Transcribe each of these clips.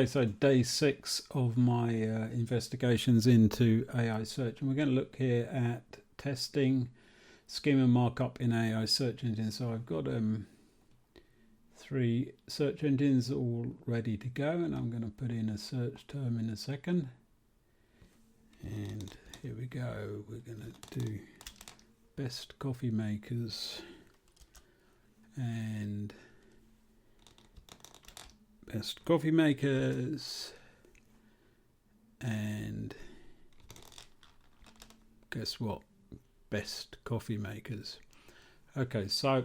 Okay, so day 6 of my investigations into AI search, and we're going to look here at testing schema markup in AI search engines. So I've got 3 search engines all ready to go, and I'm going to put in a search term in a second. And here we go. We're going to do best coffee makers and best coffee makers, and guess what? Best coffee makers. Okay, so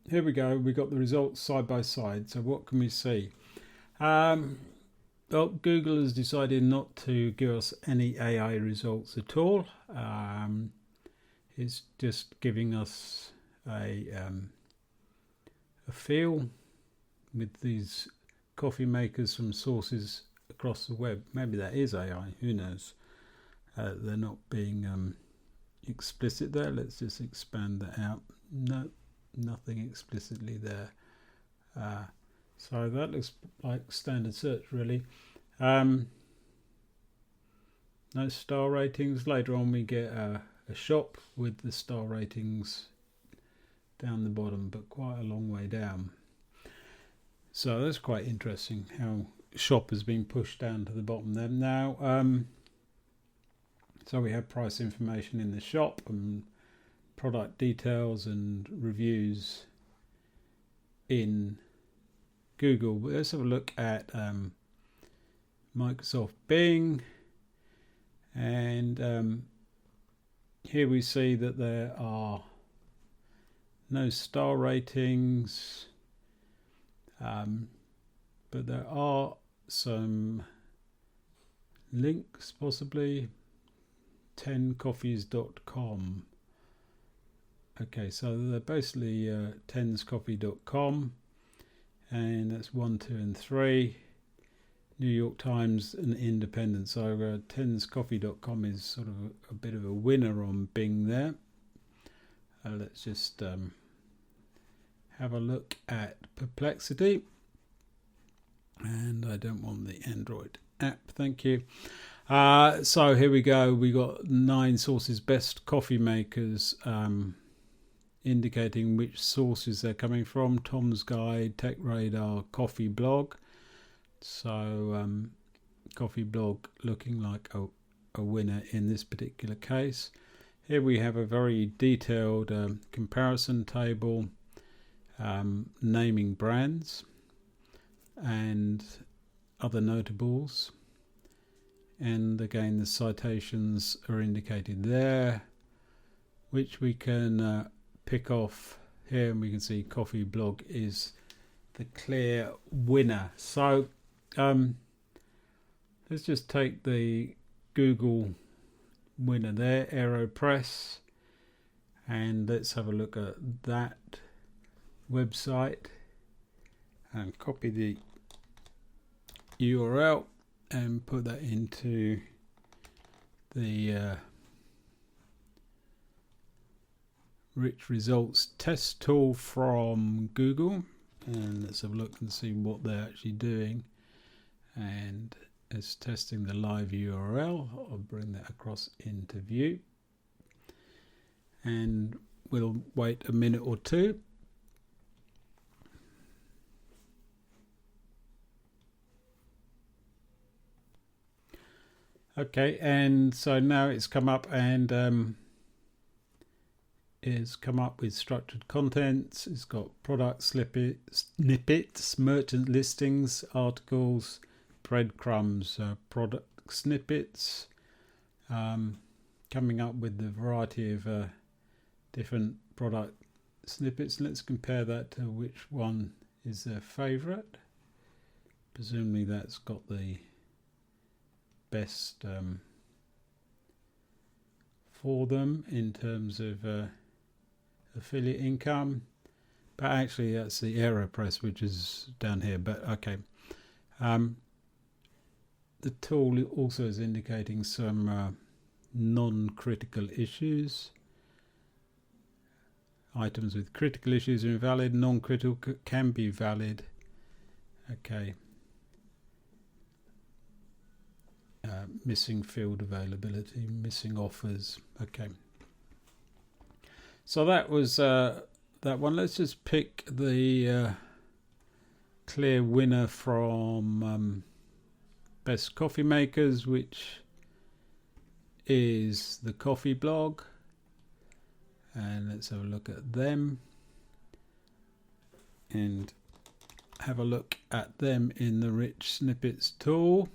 here we go. We got the results side by side. So what can we see? Well, Google has decided not to give us any AI results at all. It's just giving us a feel with these coffee makers from sources across the web. Maybe that is AI, who knows? They're not being explicit there. Let's just expand that out. No, nothing explicitly there. So that looks like standard search, really. No star ratings. Later on we get a shop with the star ratings down the bottom, but quite a long way down. So that's quite interesting how shop has been pushed down to the bottom there. Now, so we have price information in the shop and product details and reviews in Google. But let's have a look at Microsoft Bing, and here we see that there are no star ratings, but there are some links, possibly 10coffees.com. Okay, so they're basically 10scoffee.com, and that's 1, 2 and 3, New York Times and Independent. So 10scoffee.com is sort of a bit of a winner on Bing there. Let's just have a look at Perplexity, and I don't want the Android app, thank you. So here we go. We got 9 sources, best coffee makers, indicating which sources they're coming from: Tom's Guide, Tech Radar, Coffee Blog. So Coffee Blog looking like a winner in this particular case. Here we have a very detailed comparison table, naming brands and other notables, and again the citations are indicated there, which we can pick off here, and we can see Coffee Blog is the clear winner. So let's just take the Google winner there, AeroPress, and let's have a look at that website and copy the URL and put that into the rich results test tool from Google, and let's have a look and see what they're actually doing. And it's testing the live URL. I'll bring that across into view, and we'll wait a minute or two. Okay, and so now it's come up, and it's come up with structured contents. It's got product snippets, merchant listings, articles, breadcrumbs, product snippets, coming up with the variety of different product snippets. Let's compare that to which one is their favorite. Presumably that's got the best for them in terms of affiliate income, but actually that's the AeroPress, which is down here. But okay, the tool also is indicating some non-critical issues. Items with critical issues are invalid. Non-critical can be valid, Okay. Missing field availability, missing offers. Okay. So that was that one. Let's just pick the clear winner from Best Coffee Makers, which is the Coffee Blog. And let's have a look at them and have a look at them in the Rich Snippets tool.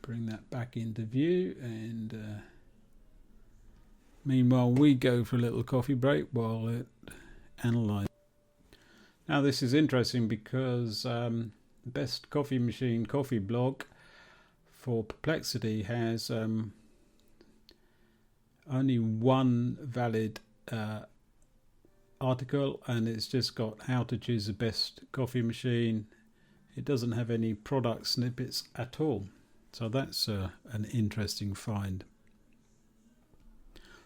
Bring that back into view, and meanwhile we go for a little coffee break while it analyzes. Now this is interesting because Best Coffee Machine Coffee Blog for Perplexity has only one valid article, and it's just got how to choose the best coffee machine. It doesn't have any product snippets at all. So that's an interesting find.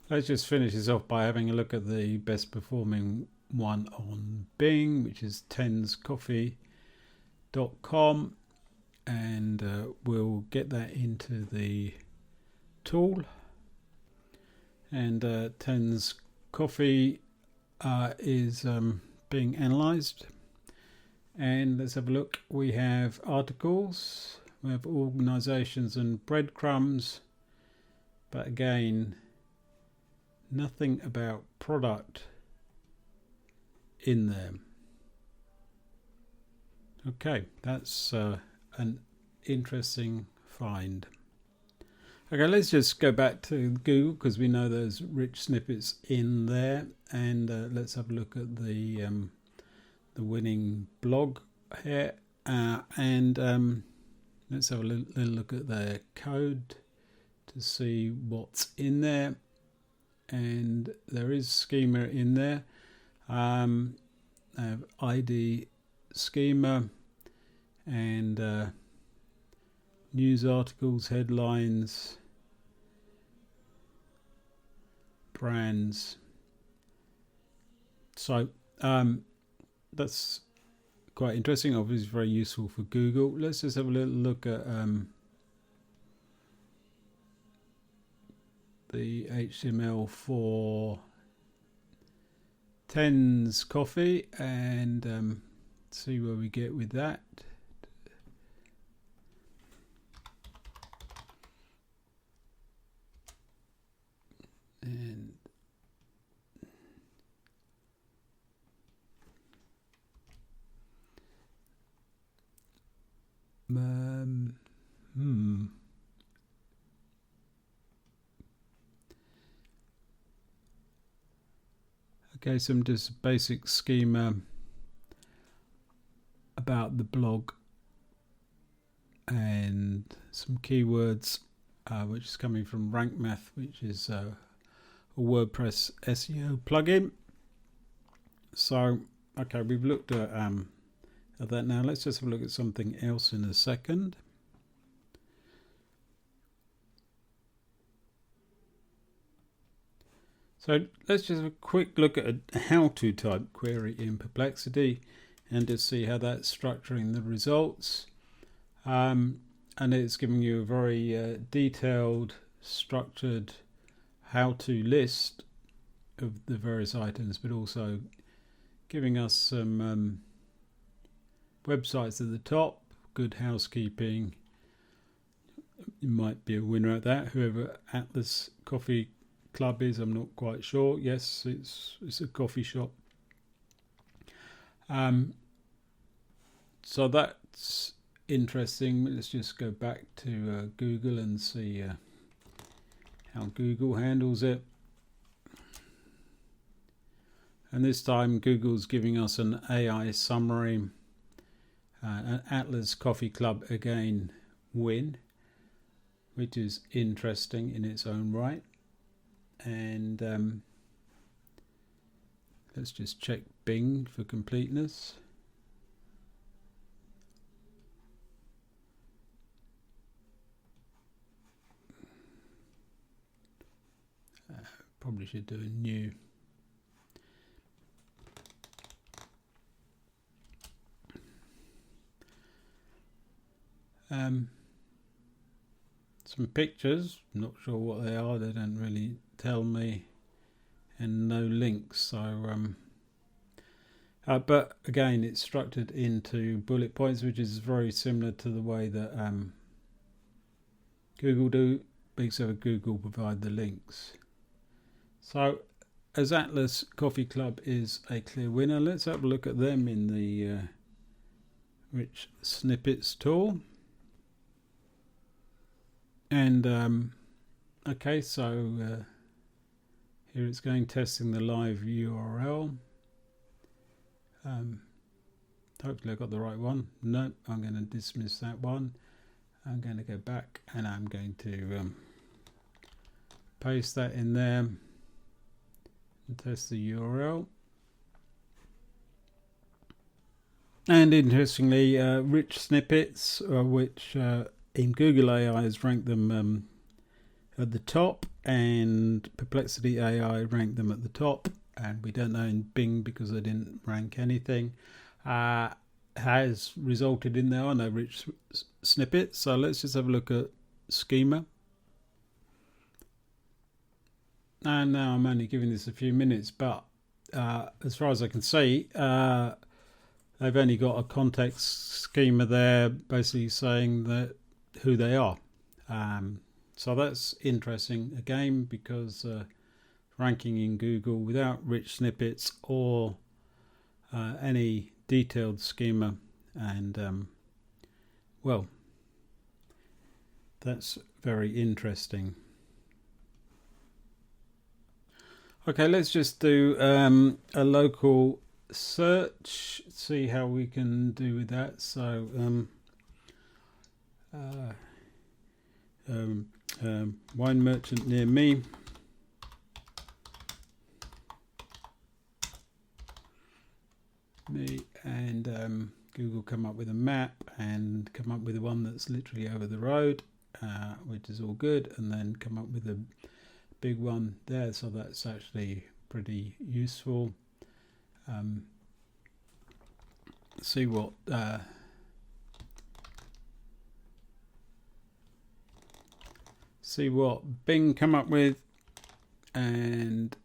Let's just finish this off by having a look at the best performing one on Bing, which is tenscoffee.com, and we'll get that into the tool. And Tens Coffee is being analyzed. And let's have a look. We have articles. We have organizations and breadcrumbs, but again, nothing about product in there. Okay, that's an interesting find. Okay, let's just go back to Google because we know there's rich snippets in there, and let's have a look at the winning blog here, and let's have a little look at their code to see what's in there. And there is schema in there. I have ID schema and news articles, headlines, brands. So that's quite interesting, obviously very useful for Google. Let's just have a little look at the HTML for Tens Coffee and see where we get with that. And okay, some just basic schema about the blog and some keywords, which is coming from Rank Math, which is a WordPress SEO plugin. So, okay, we've looked at that. Now let's just have a look at something else in a second. So let's just have a quick look at a how-to type query in Perplexity and just see how that's structuring the results. And it's giving you a very detailed, structured how-to list of the various items, but also giving us some websites at the top. Good housekeeping. You might be a winner at that. Whoever Atlas Coffee Club is, I'm not quite sure. Yes, it's a coffee shop. So that's interesting. Let's just go back to Google and see how Google handles it. And this time Google's giving us an AI summary. An Atlas Coffee Club again win, which is interesting in its own right. And let's just check Bing for completeness. probably should do a new. Some pictures, not sure what they are, they don't really tell me, and no links, so but again it's structured into bullet points, which is very similar to the way that Google do, except Google provide the links. So as Atlas Coffee Club is a clear winner, let's have a look at them in the Rich Snippets tool. And okay, so here it's going testing the live URL. Hopefully I got the right one. No, I'm going to dismiss that one. I'm going to go back and I'm going to paste that in there and test the URL. And interestingly, Rich Snippets, which in Google AI has ranked them at the top, and Perplexity AI ranked them at the top, and we don't know in Bing because they didn't rank anything, has resulted in there are no rich snippets. So let's just have a look at schema. And now I'm only giving this a few minutes, but as far as I can see, they've only got a context schema there basically saying that who they are. So that's interesting again, because ranking in Google without rich snippets or any detailed schema, and well, that's very interesting. Okay, let's just do a local search, see how we can do with that. So wine merchant near me. And Google come up with a map and come up with the one that's literally over the road, which is all good, and then come up with a big one there, so that's actually pretty useful. See what Bing come up with, and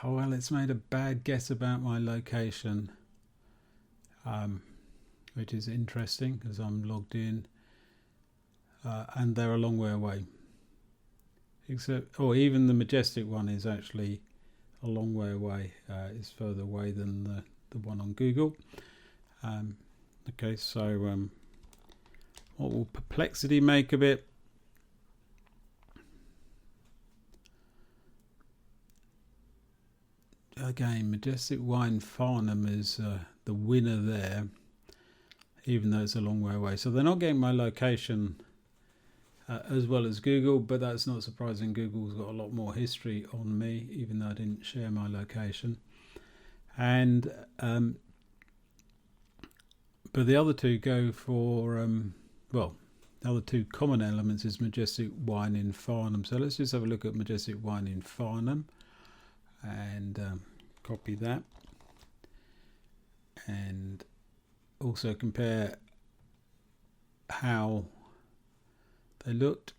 well, it's made a bad guess about my location, which is interesting because I'm logged in, and they're a long way away. Except, even the Majestic one is actually a long way away. It's further away than the one on Google. Okay, so what will Perplexity make of it? Again, Majestic Wine Farnham is the winner there, even though it's a long way away. So they're not getting my location as well as Google, but that's not surprising. Google's got a lot more history on me, even though I didn't share my location. And but the other two go for well, the other two common elements is Majestic Wine in Farnham. So let's just have a look at Majestic Wine in Farnham and copy that, and also compare how they looked.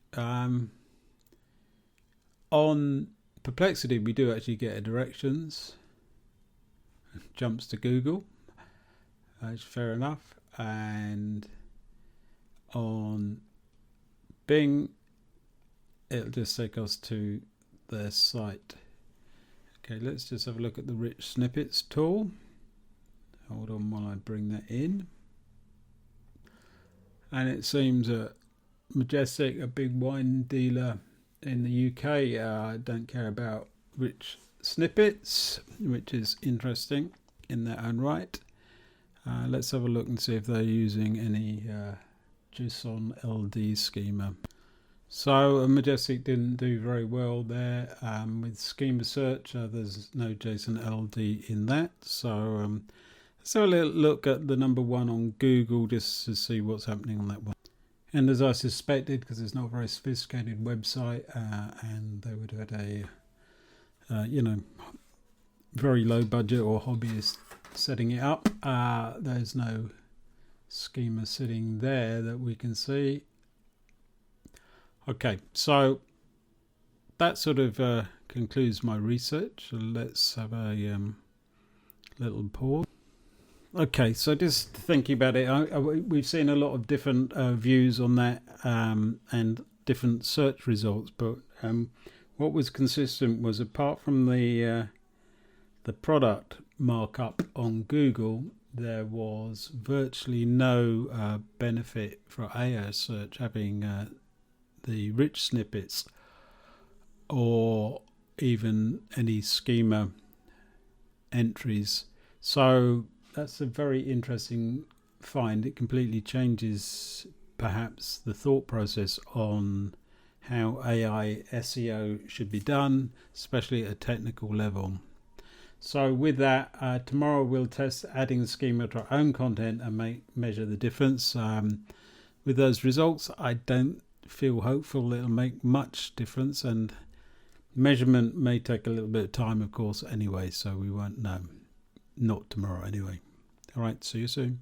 On Perplexity we do actually get a directions, jumps to Google, that's fair enough, and on Bing it'll just take us to their site. Okay, let's just have a look at the Rich Snippets tool. Hold on while I bring that in. And it seems that Majestic, a big wine dealer in the UK, don't care about rich snippets, which is interesting in their own right. Let's have a look and see if they're using any JSON LD schema. So Majestic didn't do very well there with schema search. There's no JSON LD in that. So let's have a little look at the number one on Google just to see what's happening on that one. And as I suspected, because it's not a very sophisticated website, and they would have had a very low budget or hobbyist setting it up, there's no schema sitting there that we can see. Okay, so that sort of concludes my research. So let's have a little pause. Okay, so just thinking about it, we've seen a lot of different views on that and different search results, but what was consistent was, apart from the product markup on Google, there was virtually no benefit for AI search having the rich snippets or even any schema entries. So that's a very interesting find. It completely changes perhaps the thought process on how AI SEO should be done, especially at a technical level. So with that, tomorrow we'll test adding the schema to our own content and measure the difference. With those results, I don't feel hopeful it'll make much difference, and measurement may take a little bit of time, of course, anyway, so we won't know. Not tomorrow anyway. All right, see you soon.